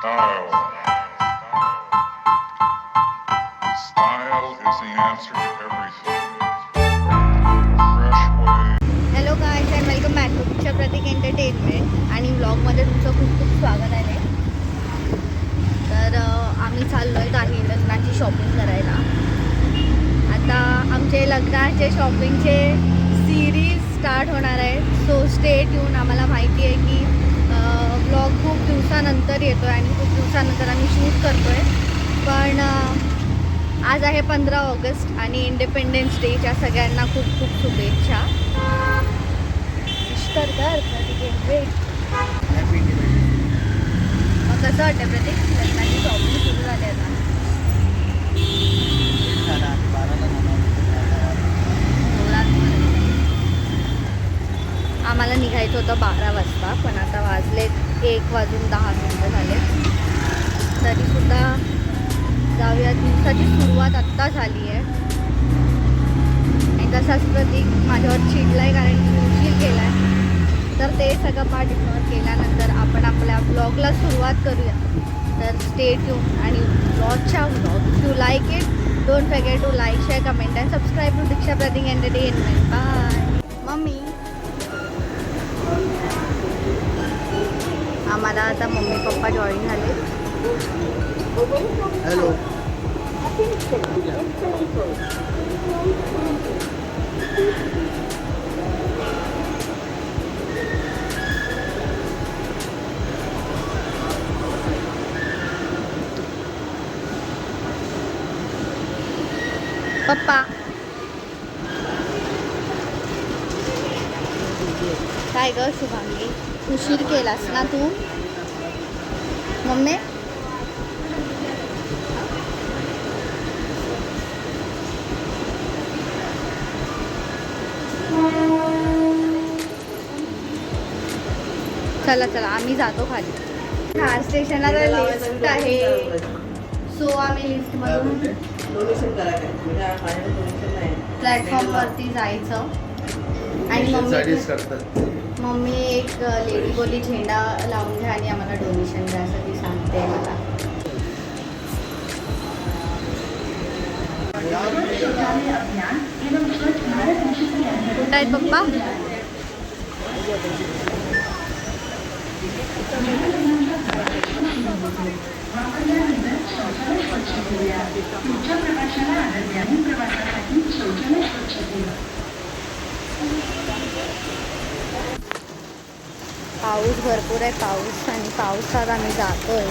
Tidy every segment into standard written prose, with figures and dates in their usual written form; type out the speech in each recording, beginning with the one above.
Style. Style is the answer to everything. Fresh way. Hello guys and welcome back to Diksha Pratik entertainment आणि व्लॉगमध्ये तुमचं खूप खूप स्वागत आहे. तर आम्ही चाललो आहे काही लग्नाची शॉपिंग करायला. आता आमचे लग्नाचे शॉपिंगचे सिरीज स्टार्ट होणार आहे. So stay tune. आम्हाला माहिती आहे की व्लॉग खूप दिवसानंतर येतो आहे आणि खूप दिवसानंतर आम्ही शूट करतो आहे. पण आज आहे 15 ऑगस्ट आणि इंडिपेंडन्स डेच्या सगळ्यांना खूप खूप शुभेच्छा. तर मग कसं वाटतं प्रतीक, लग्नाची शॉपिंग सुरू झाली आता? आम्हाला निघायचं होतं 12 वाजता, पण आता वाजले 1:10 झाले. तरीसुद्धा जाऊया. दिवसाची सुरुवात आत्ता झाली आहे आणि तसाच प्रतीक माझ्यावर चिडला आहे कारण की उशीर केला आहे. तर ते सगळं पार्ट इग्नोर केल्यानंतर आपण आपल्या ब्लॉगला सुरुवात करूया. तर स्टे ट्यून आणि vlog you like it don't forget to like share comment and subscribe to Diksha Pratik entertainment. Bye. Mummy, आम्हाला आता मम्मी पप्पा जॉईन झाले. हॅलो. पप्पा काय ग शुभांगी, उशीर केलास ना तू? मम्मी चला चला आम्ही जातो खाली. कार स्टेशनला लिफ्ट आहे. सो आम्ही लिफ्टमधून प्लॅटफॉर्मवरती जायचं आणि मम्मी एक लेडी बोली झेंडा लावून घ्या आणि आम्हाला डोनेशन द्यासाठी सांगते मला. कुठं आहेत पप्पा? पाऊस भरपूर आहे. पाऊस आणि पावसात आम्ही जातोय.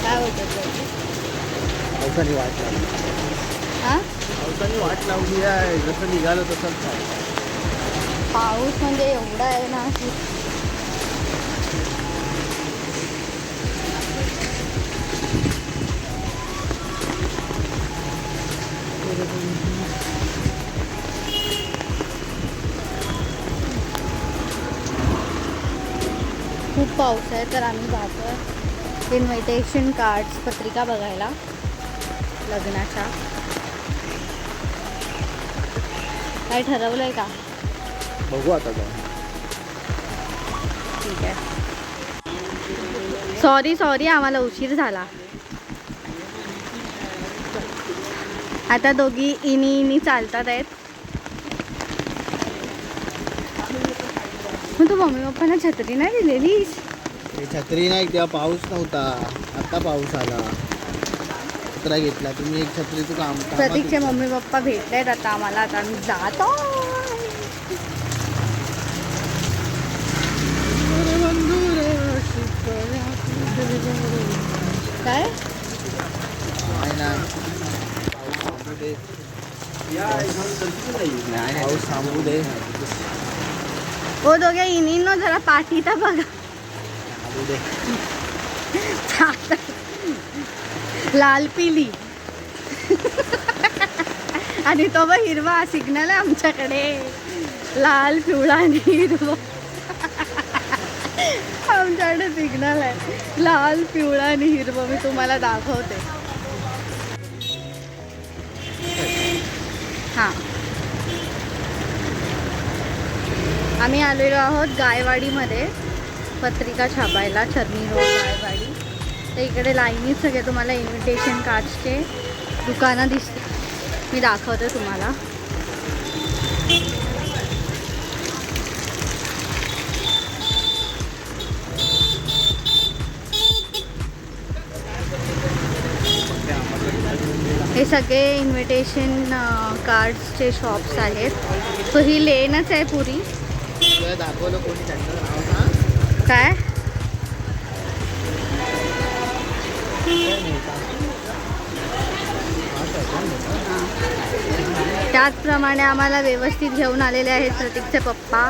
काय होतं पावसाने वाट लावली. हां, पावसाने वाट लावली आहे. जसं निघालं तसंच आहे. पाऊस म्हणजे एवढा आहे ना की खूप पाऊस आहे. तर आम्ही जातो इन्व्हिटेशन कार्ड्स पत्रिका बघायला लग्नाच्या. काय ठरवलंय का? बघू आता जाऊ. ठीक आहे. सॉरी आम्हाला उशीर झाला. आता दोघी इनी चालतात आहेत. मग तू मम्मी पप्पांना छत्री नाही दिलेलीस? छत्री नाही, तेव्हा पाऊस नव्हता. आता पाऊस आला, छत्रा घेतला. तुम्ही एक छत्रीचं काम. प्रतीकचे मम्मी पप्पा भेटलेत आता आम्हाला. आता आम्ही जातो. काय पाऊस थांबू दे. हो दोघे इनींनो जरा पाठी तर बघा. थांबू दे. लाल पिली आणि तो बघ हिरवा सिग्नल आहे आमच्याकडे. लाल पिवळा आणि हिरवा आमच्याकडे सिग्नल आहे. लाल पिवळा आणि हिरवा मी तुम्हाला दाखवते. हां, आम्ही आलेलो आहोत गायवाडीमध्ये. पत्रिका छापायला चर्नी रोड रायवाडी. तर इकडे लाईनीत सगळे तुम्हाला इन्व्हिटेशन कार्ड्सचे दुकानं दिसतील. मी दाखवते तुम्हाला. हे सगळे इन्व्हिटेशन कार्ड्सचे शॉप्स आहेत. सो ही लेनच आहे पुरी. तुला दाखवलं कोणी त्यांचं नाव ना? काय त्याचप्रमाणे आम्हाला व्यवस्थित घेऊन आलेले आहेत प्रतीकचे पप्पा.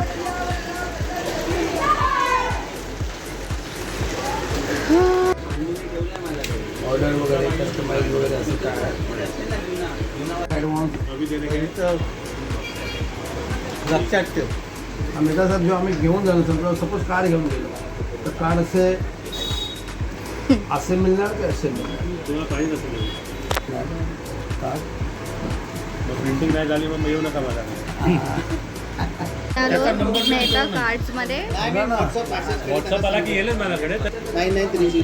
ऑर्डर वगैरे कस्टमाइज वगैरे असं काय लक्षात ठेव. आम्ही कसं जो आम्ही घेऊन झालो समजा सपोज कार घेऊन गेलो तर कार असे मिळणार की असे मिळणार तुला पाहिजे असं नाही. कार मग प्रिंटिंग नाही झाली मग येऊ नका मला. मेहता कार्ड्समध्ये व्हॉट्सअप आला की येईलच माझ्याकडे. 9930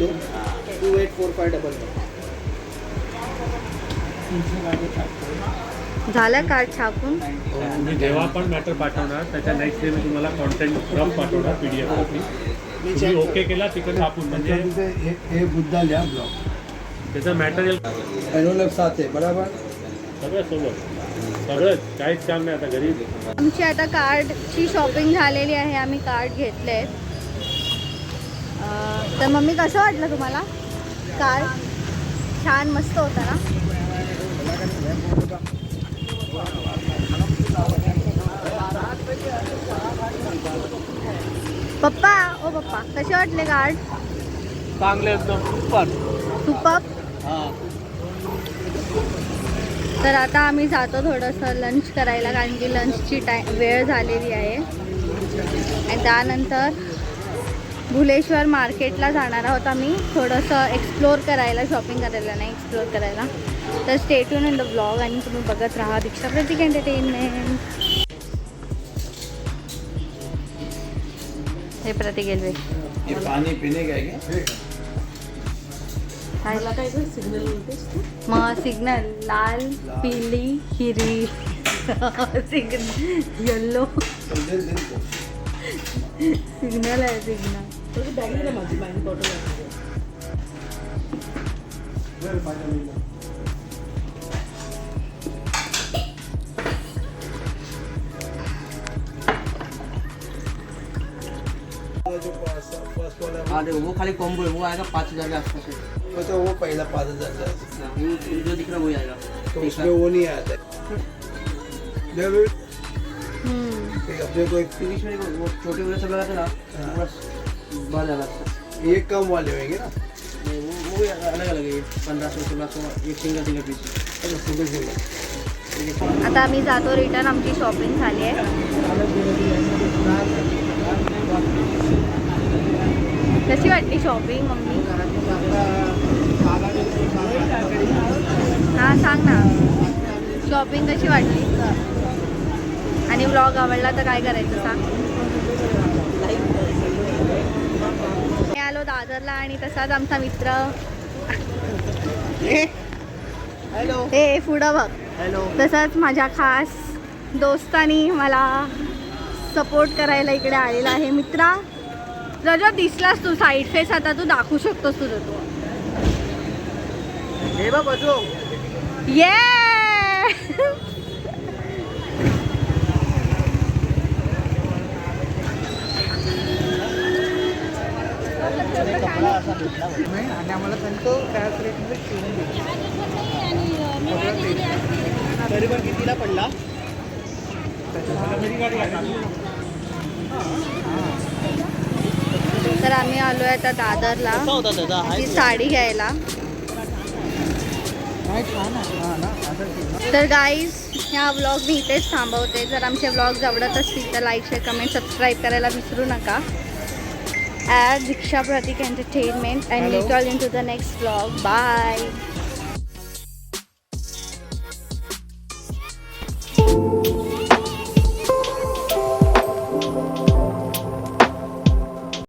2845 झालं कार्ड छापून. मी जेव्हा पण मॅटर पाठवणार त्याच्या नेक्स्ट डे मी तुम्हाला कॉन्टेंट रफ पाठवणार PDF कॉपी. तुम्ही ओके केला तिकडे छापून म्हणजे तिथे हे बुद्धा लिहा ब्लॉग त्याचं मॅटेरियल एनोलॉग साथ आहे बरोबर. सगळं सोबत सगळंच काहीच काम नाही आता घरी. आमची आता कार्डची शॉपिंग झालेली आहे. आम्ही कार्ड घेतले. तर मम्मी कसं वाटलं तुम्हाला कार्ड? छान मस्त होता ना. पप्पा ओ पप्पा कसे वाटले कार्ड? चांगले एकदम सुपर. सुपर. हां तर आता आम्ही जातो थोडंसं लंच करायला कारण की लंचची वेळ झालेली आहे. आणि त्यानंतर भुलेश्वर मार्केटला जाणार आहोत आम्ही थोडंसं एक्सप्लोर करायला. शॉपिंग करायला नाही, एक्सप्लोर करायला. तर stay tune in the blog आणि तुम्ही बघत राहा दीक्षा प्रतीक एंटरटेनमेंट. हे प्रतीक गेलवे ये पानी पीने का है क्या? मग सिग्नल लाल पिली हिरवी सिग्नल येल्लो सिग्नल आहे सिग्नल. हाँ देखो वो खाली कॉम्बो है, वो आएगा 5000 के आसपास है. तो वो पहला 5000 का है. जो दिख रहा है वही आएगा. तो उसमें वो नहीं आता है. अपने को एक 30 में वो छोटे वाले सब लगाते ना बस बढ़ जाएगा. ये कम वाले होंगे ना. वो भी अलग अलग है. 1500 1600 एक सिंगल पीस. आता आम्ही जातो रिटर्न. आमची शॉपिंग झाली आहे. कशी वाटली शॉपिंग मम्मी? हां सांग ना शॉपिंग कशी वाटली. आणि व्लॉग आवडला तर काय करायचं सांग. मी आलो दादरला आणि तसाच आमचा मित्र हेलो हे पुढं बघ. हेलो. तसंच माझ्या खास दोस्तानी मला सपोर्ट करायला इकडे आलेला आहे. मित्रा रजत दिसलास तू साईड फेस. आता तू दाखवू शकतोस तुझं तू. हे बघ बजो. ये आणि आम्हाला सांगतो त्याच रेटमध्ये शिवून तरी पण कितीला पडला. तर आम्ही आलो आहे आता दादरला ती साडी घ्यायला. तर गाईज ह्या व्लॉग मी इथेच थांबवते. जर आमचे व्लॉग्स आवडत असतील तर लाईक शेअर कमेंट सबस्क्राईब करायला विसरू नका. At Diksha Pratik entertainment and meet all in to the next vlog. Bye.